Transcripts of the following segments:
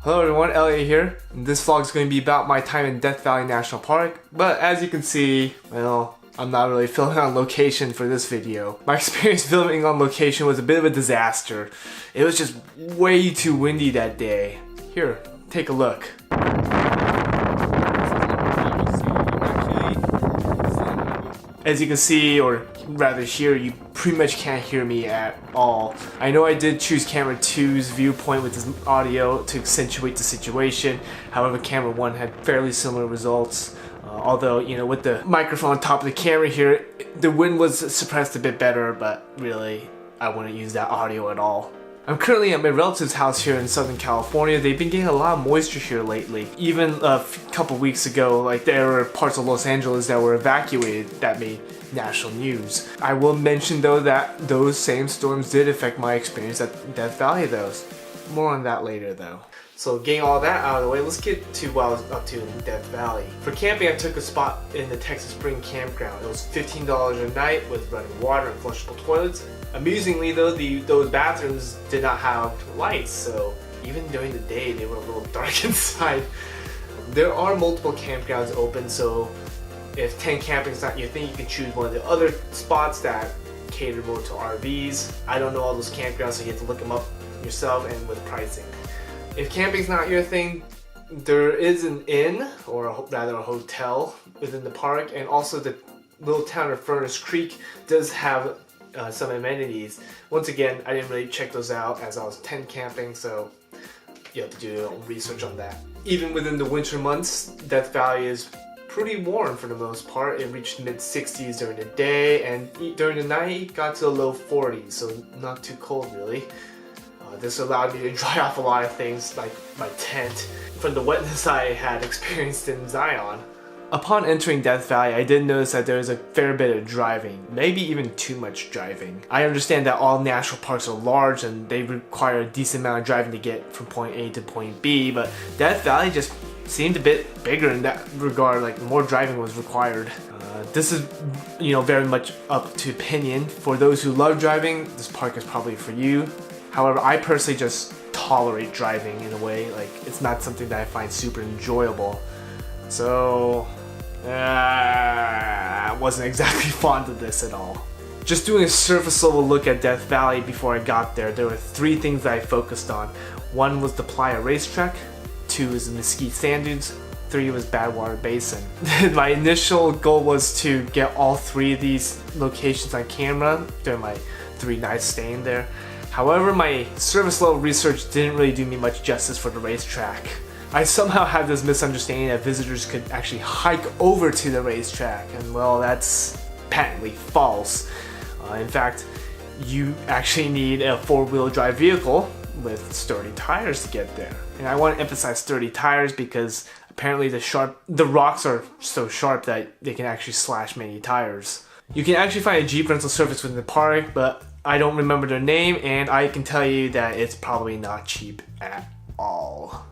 Hello everyone, Elliot here. This vlog is going to be about my time in Death Valley National Park, but as you can see, well, I'm not really filming on location for this video. My experience filming on location was a bit of a disaster. It was just way too windy that day. Here, take a look. As you can see, or rather hear, you pretty much can't hear me at all. I know I did choose camera 2's viewpoint with this audio to accentuate the situation. However, camera 1 had fairly similar results. Although, you know, with the microphone on top of the camera here, the wind was suppressed a bit better, but really, I wouldn't use that audio at all. I'm currently at my relative's house here in Southern California. They've been getting a lot of moisture here lately. Even a couple weeks ago, like, there were parts of Los Angeles that were evacuated that made national news. I will mention though that those same storms did affect my experience at Death Valley though. More on that later though. So getting all that out of the way, let's get to what I was up to in Death Valley. For camping, I took a spot in the Texas Spring campground. It was $15 a night with running water and flushable toilets. Amusingly though, those bathrooms did not have lights, so even during the day they were a little dark inside. There are multiple campgrounds open, so if tent camping is not your thing, you can choose one of the other spots that cater more to RVs. I don't know all those campgrounds, so you have to look them up yourself and with pricing. If camping's not your thing, there is an inn, or rather a hotel, within the park, and also the little town of Furnace Creek does have some amenities. Once again, I didn't really check those out as I was tent camping, so you have to do your own research on that. Even within the winter months, Death Valley is pretty warm for the most part. It reached mid-60s during the day, and during the night it got to the low 40s, so not too cold really. This allowed me to dry off a lot of things like my tent from the wetness I had experienced in Zion. Upon entering Death Valley, I did notice that there is a fair bit of driving, maybe even too much driving. I understand that all national parks are large and they require a decent amount of driving to get from point A to point B, but Death Valley just seemed a bit bigger in that regard, like more driving was required. This is, you know, very much up to opinion. For those who love driving, this park is probably for you. However, I personally just tolerate driving in a way, like it's not something that I find super enjoyable. So, I wasn't exactly fond of this at all. Just doing a surface level look at Death Valley before I got there, there were 3 things that I focused on. 1 was the Playa Racetrack, 2 is the Mesquite Sand Dunes, 3 was Water Basin. My initial goal was to get all 3 of these locations on camera during my 3 nights staying there. However, my surface level research didn't really do me much justice for the racetrack. I somehow had this misunderstanding that visitors could actually hike over to the racetrack, and well, that's patently false. In fact, you actually need a 4-wheel drive vehicle with sturdy tires to get there. And I want to emphasize sturdy tires because apparently the rocks are so sharp that they can actually slash many tires. You can actually find a Jeep rental service within the park, but I don't remember their name, and I can tell you that it's probably not cheap at all.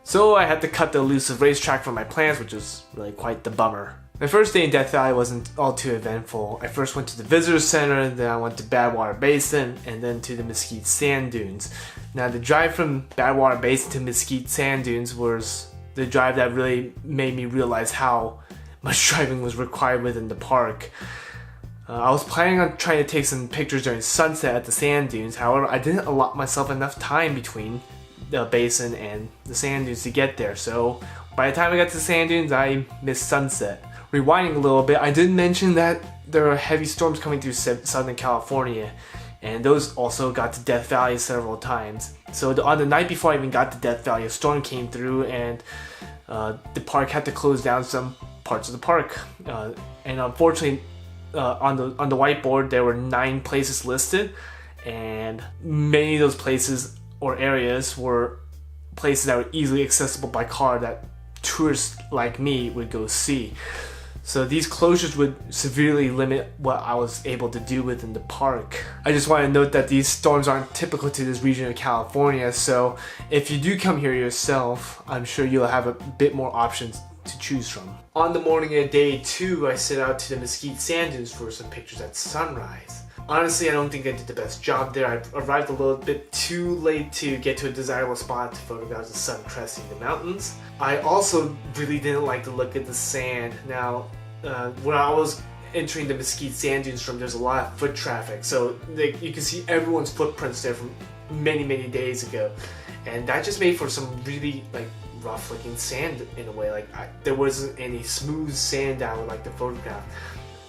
So I had to cut the elusive racetrack from my plans, which was really quite the bummer. My first day in Death Valley wasn't all too eventful. I first went to the visitor center, then I went to Water Basin, and then to the Mesquite Sand Dunes. Now the drive from Water Basin to Mesquite Sand Dunes was the drive that really made me realize how much driving was required within the park. I was planning on trying to take some pictures during sunset at the sand dunes. However, I didn't allot myself enough time between the basin and the sand dunes to get there, so by the time I got to the sand dunes, I missed sunset. Rewinding a little bit, I did mention that there are heavy storms coming through Southern California, and those also got to Death Valley several times. So on the night before I even got to Death Valley, a storm came through, and the park had to close down some parts of the park. And unfortunately, on the whiteboard there were 9 places listed, and many of those places or areas were places that were easily accessible by car that tourists like me would go see. So these closures would severely limit what I was able to do within the park. I just want to note that these storms aren't typical to this region of California, so if you do come here yourself, I'm sure you'll have a bit more options to choose from. On the morning of day 2, I set out to the Mesquite Sand Dunes for some pictures at sunrise. Honestly, I don't think I did the best job there. I arrived a little bit too late to get to a desirable spot to photograph the sun cresting the mountains. I also really didn't like the look of the sand. Now, when I was entering the Mesquite sand dunes from, there's a lot of foot traffic, so you can see everyone's footprints there from many days ago, and that just made for some really like rough looking sand in a way. Like there wasn't any smooth sand I would like to photograph.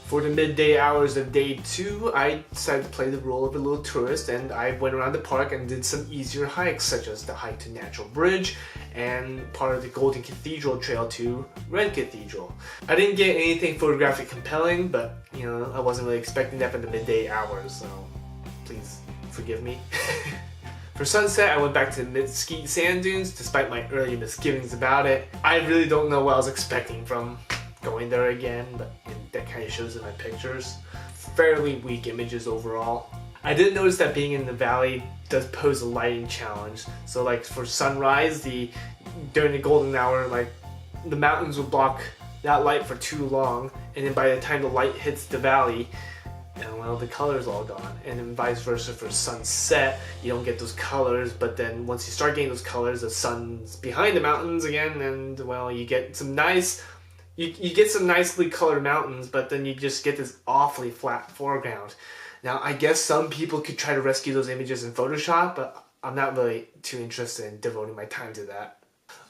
For the midday hours of day 2, I decided to play the role of a little tourist, and I went around the park and did some easier hikes, such as the hike to Natural Bridge and part of the Golden Cathedral Trail to Red Cathedral. I didn't get anything photographically compelling, but you know, I wasn't really expecting that for the midday hours, so please forgive me. For sunset, I went back to the Mesquite sand dunes despite my early misgivings about it. I really don't know what I was expecting from going there again, but that kind of shows in my pictures. Fairly weak images overall. I did notice that being in the valley does pose a lighting challenge. So like for sunrise, during the golden hour, like the mountains will block that light for too long, and then by the time the light hits the valley, well, the color's all gone. And then vice versa for sunset, you don't get those colors, but then once you start getting those colors, the sun's behind the mountains again, and well, you get some nice You get some nicely colored mountains, but then you just get this awfully flat foreground. Now, I guess some people could try to rescue those images in Photoshop, but I'm not really too interested in devoting my time to that.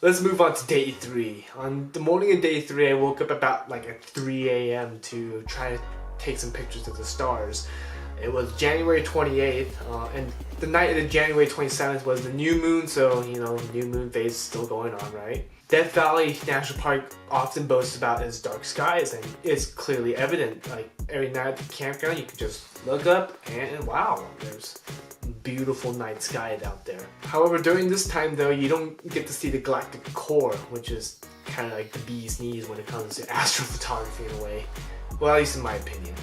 Let's move on to day 3. On the morning of day 3, I woke up about like at 3 a.m. to try to take some pictures of the stars. It was January 28th, and the night of the January 27th was the new moon, so, you know, new moon phase is still going on, right? Death Valley National Park often boasts about its dark skies, and it's clearly evident. Like, every night at the campground, you can just look up and wow, there's beautiful night sky out there. However, during this time, though, you don't get to see the galactic core, which is kind of like the bee's knees when it comes to astrophotography in a way. Well, at least in my opinion.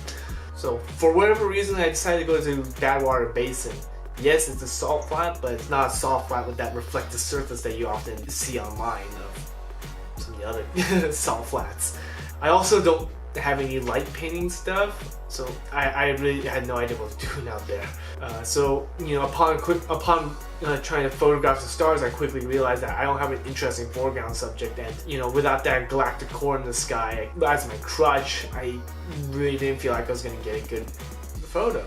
So, for whatever reason, I decided to go to Jaguar Basin. Yes, it's a salt flat, but it's not a salt flat with that reflective surface that you often see online of some of the other salt flats. I also don't have any light painting stuff, so I really had no idea what I was doing out there. So, you know, upon trying to photograph the stars, I quickly realized that I don't have an interesting foreground subject, and you know, without that galactic core in the sky as my crutch, I really didn't feel like I was going to get a good photo.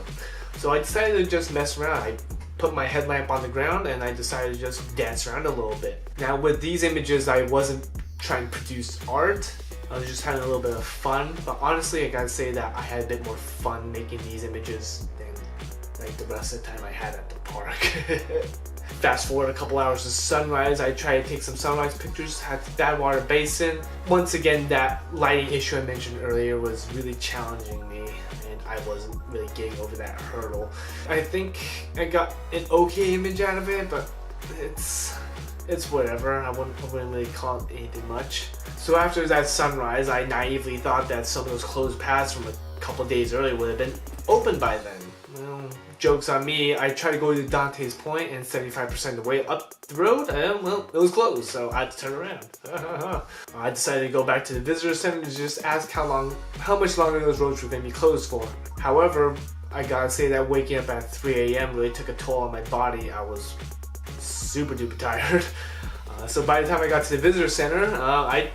So I decided to just mess around. I put my headlamp on the ground and I decided to just dance around a little bit. Now with these images, I wasn't trying to produce art. I was just having a little bit of fun. But honestly, I gotta say that I had a bit more fun making these images than like the rest of the time I had at the park. Fast forward a couple hours to sunrise, I tried to take some sunrise pictures at that Water Basin. Once again, that lighting issue I mentioned earlier was really challenging me, and I wasn't really getting over that hurdle. I think I got an okay image out of it, but it's whatever. I wouldn't really call it anything much. So after that sunrise, I naively thought that some of those closed paths from a couple days earlier would have been open by then. Well, joke's on me. I tried to go to Dante's Point, and 75% of the way up the road, well, it was closed, so I had to turn around. I decided to go back to the visitor center to just ask how much longer those roads were going to be closed for. However, I gotta say that waking up at 3 a.m. really took a toll on my body. I was super duper tired. So by the time I got to the visitor center, I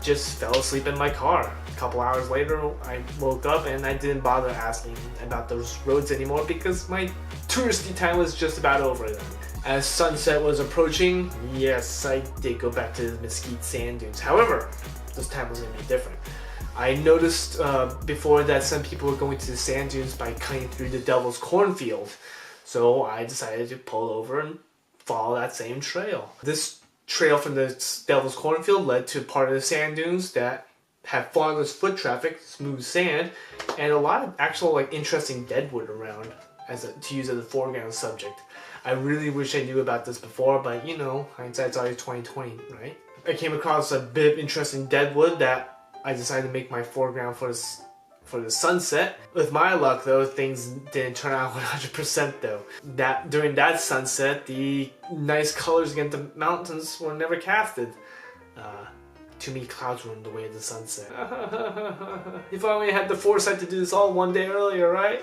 just fell asleep in my car. A couple hours later, I woke up and I didn't bother asking about those roads anymore because my touristy time was just about over then. As sunset was approaching, yes, I did go back to the Mesquite sand dunes. However, this time was going to be different. I noticed before that some people were going to the sand dunes by cutting through the Devil's Cornfield. So I decided to pull over and follow that same trail. This trail from the Devil's Cornfield led to part of the sand dunes that have farmless foot traffic, smooth sand, and a lot of actual interesting deadwood around to use as a foreground subject. I really wish I knew about this before, but you know, hindsight's always 20/20, right? I came across a bit of interesting deadwood that I decided to make my foreground for the sunset. With my luck though, things didn't turn out 100% though. During that sunset, the nice colors against the mountains were never casted. too many clouds were in the way of the sunset. If I only had the foresight to do this all one day earlier, right?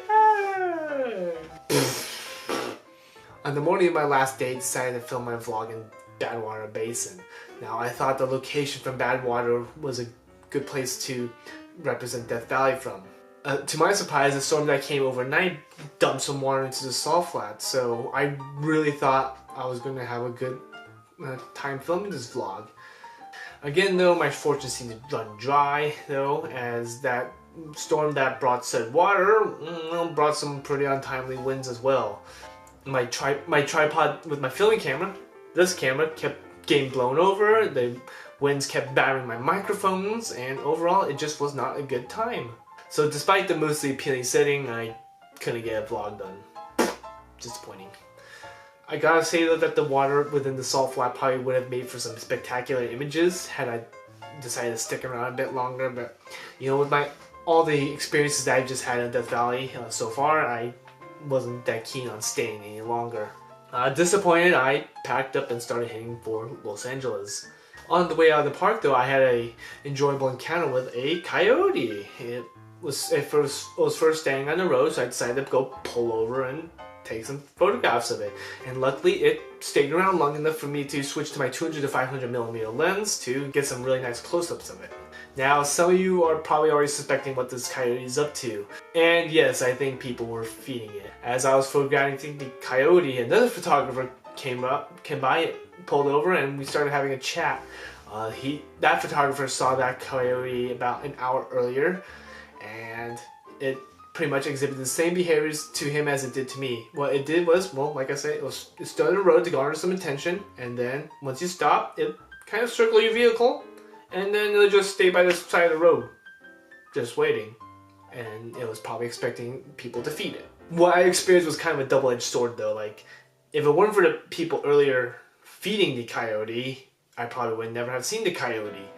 On the morning of my last day, I decided to film my vlog in Water Basin. Now, I thought the location from Badwater was a good place to represent Death Valley from. To my surprise, the storm that came overnight dumped some water into the salt flat, so I really thought I was going to have a good time filming this vlog. Again though, my fortune seemed to run dry though, as that storm that brought said water brought some pretty untimely winds as well. My tripod with my filming camera, this camera, kept getting blown over, the winds kept battering my microphones, and overall it just was not a good time. So despite the mostly appealing setting, I couldn't get a vlog done. Disappointing. I gotta say though that the water within the salt flat probably would have made for some spectacular images had I decided to stick around a bit longer, but you know, with all the experiences that I've just had in Death Valley so far, I wasn't that keen on staying any longer. Disappointed, I packed up and started heading for Los Angeles. On the way out of the park though, I had an enjoyable encounter with a coyote. It was first standing on the road, so I decided to go pull over and take some photographs of it. And luckily it stayed around long enough for me to switch to my 200 to 500mm lens to get some really nice close-ups of it. Now, some of you are probably already suspecting what this coyote is up to. And yes, I think people were feeding it. As I was photographing the coyote, another photographer came by, pulled over, and we started having a chat. That photographer saw that coyote about an hour earlier, and it pretty much exhibited the same behaviors to him as it did to me. What it did was, well, like I said, it stood on the road to garner some attention, and then once you stop, it kind of circled your vehicle, and then it'll just stay by the side of the road, just waiting. And it was probably expecting people to feed it. What I experienced was kind of a double-edged sword though. Like, if it weren't for the people earlier feeding the coyote, I probably would never have seen the coyote.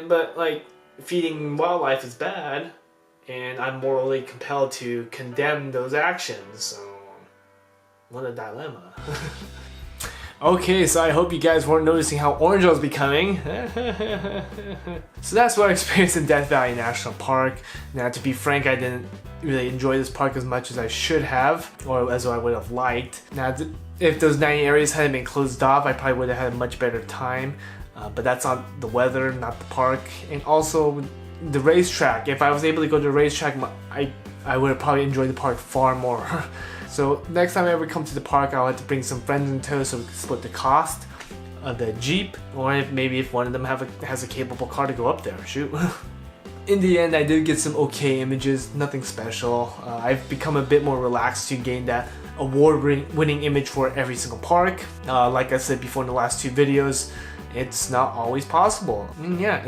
But like, feeding wildlife is bad, and I'm morally compelled to condemn those actions, so what a dilemma. Okay, so I hope you guys weren't noticing how orange I was becoming. So that's what I experienced in Death Valley National Park. Now, to be frank, I didn't really enjoy this park as much as I should have, or as I would have liked. Now, if those 90 areas hadn't been closed off, I probably would have had a much better time. But that's on the weather, not the park. And also the racetrack. If I was able to go to the racetrack, I would have probably enjoyed the park far more. So next time I ever come to the park, I'll have to bring some friends in tow so we can split the cost of the Jeep, or maybe if one of them has a capable car to go up there. Shoot. In the end, I did get some okay images, nothing special. I've become a bit more relaxed to gain that award-winning image for every single park. Like I said before in the last two videos, it's not always possible. Yeah,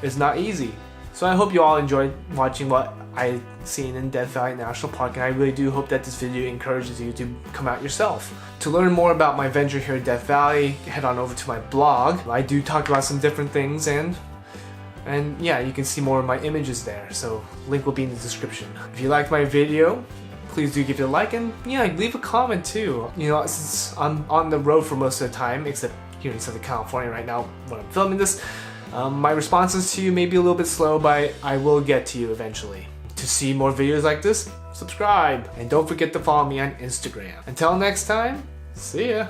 it's not easy. So I hope you all enjoyed watching what I've seen in Death Valley National Park, and I really do hope that this video encourages you to come out yourself. To learn more about my venture here at Death Valley, head on over to my blog. I do talk about some different things, and yeah, you can see more of my images there, so link will be in the description. If you liked my video, please do give it a like, and yeah, leave a comment too. You know, since I'm on the road for most of the time, except here in Southern California right now when I'm filming this, my responses to you may be a little bit slow, but I will get to you eventually. To see more videos like this, subscribe, and don't forget to follow me on Instagram. Until next time, see ya!